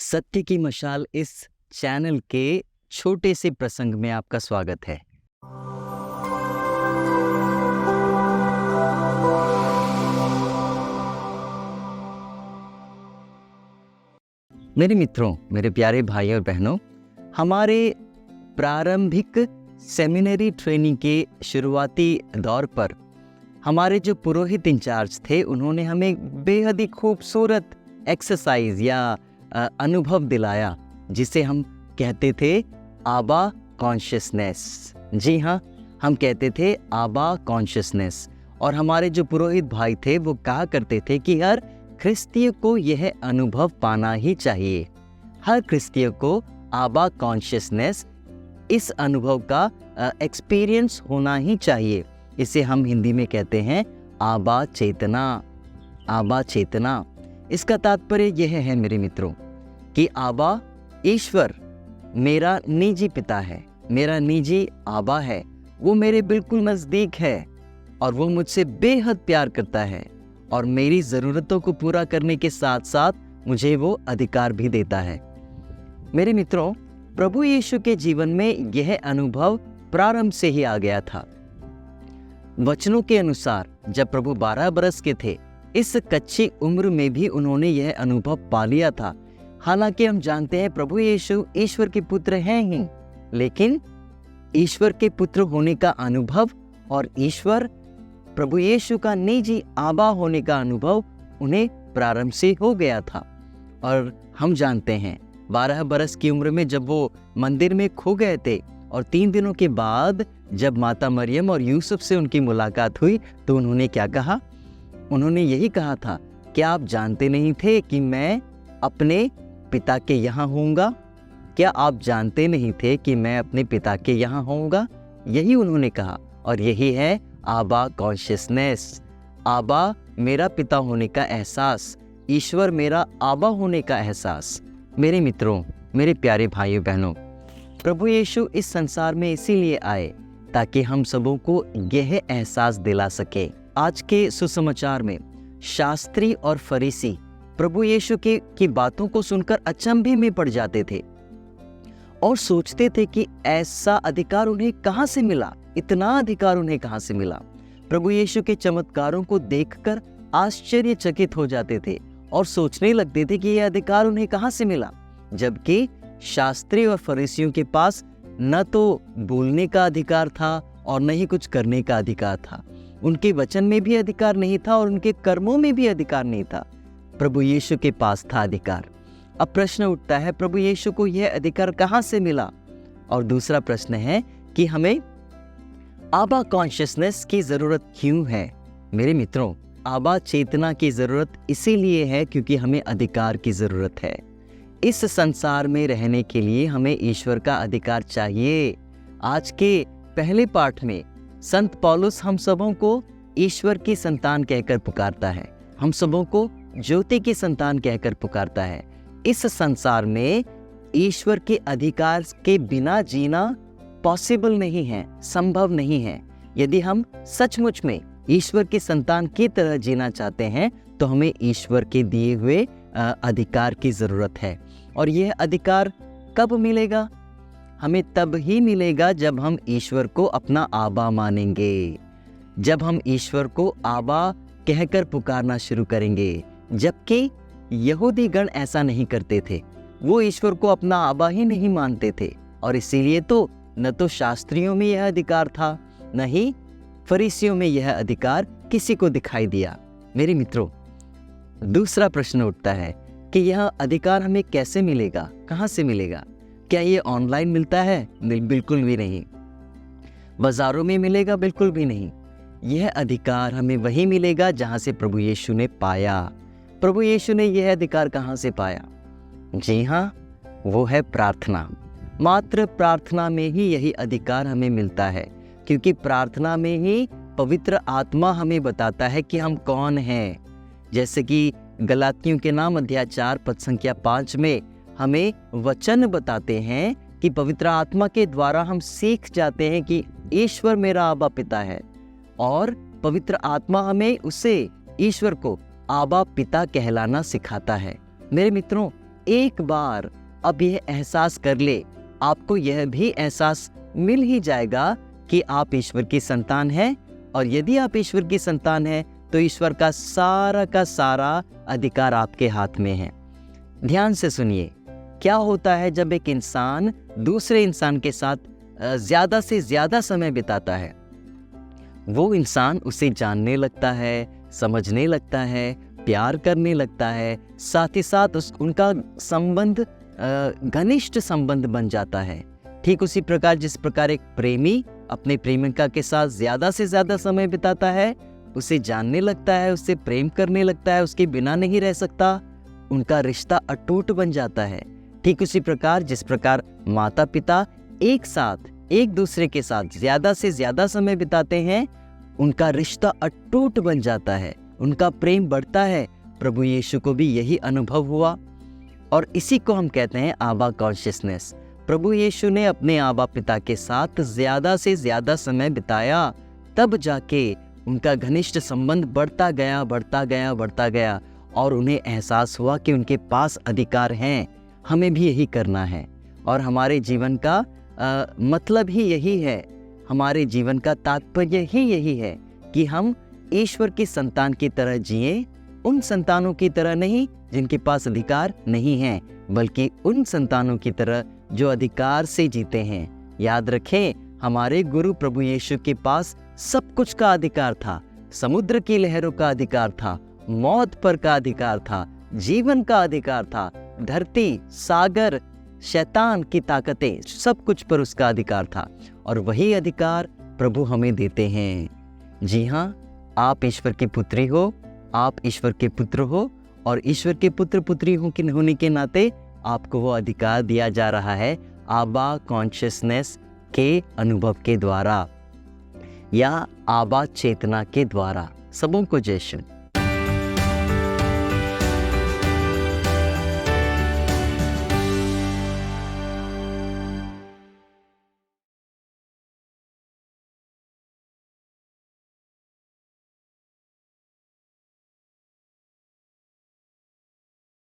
सत्य की मशाल इस चैनल के छोटे से प्रसंग में आपका स्वागत है। मेरे मित्रों, मेरे प्यारे भाई और बहनों, हमारे प्रारंभिक सेमिनरी ट्रेनिंग के शुरुआती दौर पर हमारे जो पुरोहित इंचार्ज थे, उन्होंने हमें बेहद ही खूबसूरत एक्सरसाइज या अनुभव दिलाया, जिसे हम कहते थे आबा कॉन्शियसनेस। जी हाँ, हम कहते थे आबा कॉन्शियसनेस। और हमारे जो पुरोहित भाई थे वो कहा करते थे कि हर क्रिस्तीय को यह अनुभव पाना ही चाहिए। हर क्रिस्तीय को आबा कॉन्शियसनेस, इस अनुभव का एक्सपीरियंस होना ही चाहिए। इसे हम हिंदी में कहते हैं आबा चेतना। आबा चेतना, इसका तात्पर्य यह है मेरे मित्रों कि आबा ईश्वर मेरा निजी पिता है, मेरा निजी आबा है। वो मेरे बिल्कुल नज़दीक है और वो मुझसे बेहद प्यार करता है और मेरी ज़रूरतों को पूरा करने के साथ साथ मुझे वो अधिकार भी देता है। मेरे मित्रों, प्रभु यीशु के जीवन में यह अनुभव प्रारंभ से ही आ गया था। वचनों के अनुसार जब प्रभु 12 बरस के थे, इस कच्ची उम्र में भी उन्होंने यह अनुभव पा लिया था। हालांकि हम जानते हैं प्रभु यीशु ईश्वर के पुत्र हैं ही, लेकिन ईश्वर के पुत्र होने का अनुभव और ईश्वर प्रभु यीशु का निजी आबा होने का अनुभव उन्हें प्रारंभ से हो गया था। और हम जानते हैं 12 बरस की उम्र में जब वो मंदिर में खो गए थे और 3 दिनों के बाद जब माता मरियम और यूसुफ से उनकी मुलाकात हुई, तो उन्होंने क्या कहा? उन्होंने यही कहा था, क्या आप जानते नहीं थे कि मैं अपने पिता के यहाँ होऊंगा? क्या आप जानते नहीं थे कि मैं अपने पिता के यहाँ होऊंगा? यही उन्होंने कहा, और यही है आबा कॉन्शियसनेस। आबा मेरा पिता होने का एहसास, ईश्वर मेरा आबा होने का एहसास। मेरे मित्रों, मेरे प्यारे भाइयों बहनों, प्रभु यीशु इस संसार में इसीलिए आए ताकि हम सबों को यह एहसास दिला सके। आज के सुसमाचार में शास्त्री और फरीसी प्रभु यीशु की बातों को सुनकर अचंभे में पड़ जाते थे और सोचते थे कि ऐसा अधिकार उन्हें कहाँ से मिला, इतना अधिकार उन्हें कहाँ से मिला। प्रभु यीशु के चमत्कारों को देखकर आश्चर्यचकित हो जाते थे और सोचने लगते थे कि यह अधिकार उन्हें कहाँ से मिला, जबकि शास्त्री और फरीसियों के पास न तो बोलने का अधिकार था और न ही कुछ करने का अधिकार था। उनके वचन में भी अधिकार नहीं था और उनके कर्मों में भी अधिकार नहीं था। प्रभु यीशु के पास था अधिकार। अब प्रश्न उठता है, प्रभु यीशु को यह अधिकार कहाँ से मिला? और दूसरा प्रश्न है कि हमें आबा कॉन्शियसनेस की जरूरत क्यों है? मेरे मित्रों, आबा चेतना की जरूरत इसीलिए है क्योंकि हमें अधिकार की जरूरत है। इस संसार में रहने के लिए हमें ईश्वर का अधिकार चाहिए। आज के पहले पाठ में संत पौलुस हम सबों को ईश्वर की संतान कहकर पुकारता है, हम सबों को ज्योति की संतान कहकर पुकारता है। इस संसार में ईश्वर के अधिकार के बिना जीना पॉसिबल नहीं है, संभव नहीं है। यदि हम सचमुच में ईश्वर की संतान की तरह जीना चाहते हैं तो हमें ईश्वर के दिए हुए अधिकार की जरूरत है। और यह अधिकार कब मिलेगा? हमें तब ही मिलेगा जब हम ईश्वर को अपना आबा मानेंगे, जब हम ईश्वर को आबा कहकर पुकारना शुरू करेंगे। जबकि यहूदी गण ऐसा नहीं करते थे, वो ईश्वर को अपना आबा ही नहीं मानते थे और इसीलिए तो न तो शास्त्रियों में यह अधिकार था, न ही फरीसियों में यह अधिकार किसी को दिखाई दिया। मेरे मित्रों, दूसरा प्रश्न उठता है कि यह अधिकार हमें कैसे मिलेगा, कहाँ से मिलेगा? क्या ये ऑनलाइन मिलता है? बिल्कुल भी नहीं। बाजारों में मिलेगा? बिल्कुल भी नहीं। यह अधिकार हमें वहीं मिलेगा जहाँ से प्रभु यीशु ने पाया। प्रभु यीशु ने यह अधिकार कहाँ से पाया? जी हाँ, वो है प्रार्थना। मात्र प्रार्थना में ही यही अधिकार हमें मिलता है, क्योंकि प्रार्थना में ही पवित्र आत्मा हमें बताता है कि हम कौन हैं। जैसे कि गलातियों के नाम अध्याय 4 पद संख्या 5 में हमें वचन बताते हैं कि पवित्र आत्मा के द्वारा हम सीख जाते हैं कि ईश्वर मेरा आबा पिता है, और पवित्र आत्मा हमें उसे ईश्वर को आबा पिता कहलाना सिखाता है। मेरे मित्रों, एक बार अब यह एहसास कर ले, आपको यह भी एहसास मिल ही जाएगा कि आप ईश्वर की संतान हैं। और यदि आप ईश्वर की संतान हैं तो ईश्वर का सारा अधिकार आपके हाथ में है। ध्यान से सुनिए, क्या होता है जब एक इंसान दूसरे इंसान के साथ ज़्यादा से ज़्यादा समय बिताता है? वो इंसान उसे जानने लगता है, समझने लगता है, प्यार करने लगता है, साथ ही साथ उनका संबंध घनिष्ठ संबंध बन जाता है। ठीक उसी प्रकार जिस प्रकार एक प्रेमी अपने प्रेमिका के साथ ज़्यादा से ज़्यादा समय बिताता है, उसे जानने लगता है, उससे प्रेम करने लगता है, उसके बिना नहीं रह सकता, उनका रिश्ता अटूट बन जाता है। ठीक उसी प्रकार जिस प्रकार माता पिता एक साथ एक दूसरे के साथ ज़्यादा से ज़्यादा समय बिताते हैं, उनका रिश्ता अटूट बन जाता है, उनका प्रेम बढ़ता है। प्रभु यीशु को भी यही अनुभव हुआ और इसी को हम कहते हैं आबा कॉन्शियसनेस। प्रभु यीशु ने अपने आबा पिता के साथ ज़्यादा से ज़्यादा समय बिताया, तब जाके उनका घनिष्ठ संबंध बढ़ता गया और उन्हें एहसास हुआ कि उनके पास अधिकार हैं। हमें भी यही करना है और हमारे जीवन का मतलब ही यही है, हमारे जीवन का तात्पर्य ही यही है कि हम ईश्वर की संतान की तरह जिएं, उन संतानों की तरह नहीं जिनके पास अधिकार नहीं है, बल्कि उन संतानों की तरह जो अधिकार से जीते हैं। याद रखें, हमारे गुरु प्रभु यीशु के पास सब कुछ का अधिकार था। समुद्र की लहरों का अधिकार था, मौत पर का अधिकार था, जीवन का अधिकार था, धरती, सागर, शैतान की ताकतें, सब कुछ पर उसका अधिकार था और वही अधिकार प्रभु हमें देते हैं। जी हाँ, आप ईश्वर की पुत्री हो, आप ईश्वर के पुत्र हो और ईश्वर के पुत्र पुत्री होने के नाते आपको वो अधिकार दिया जा रहा है आबा कॉन्शियसनेस के अनुभव के द्वारा या आबा चेतना के द्वारा। सबों को जय श्री।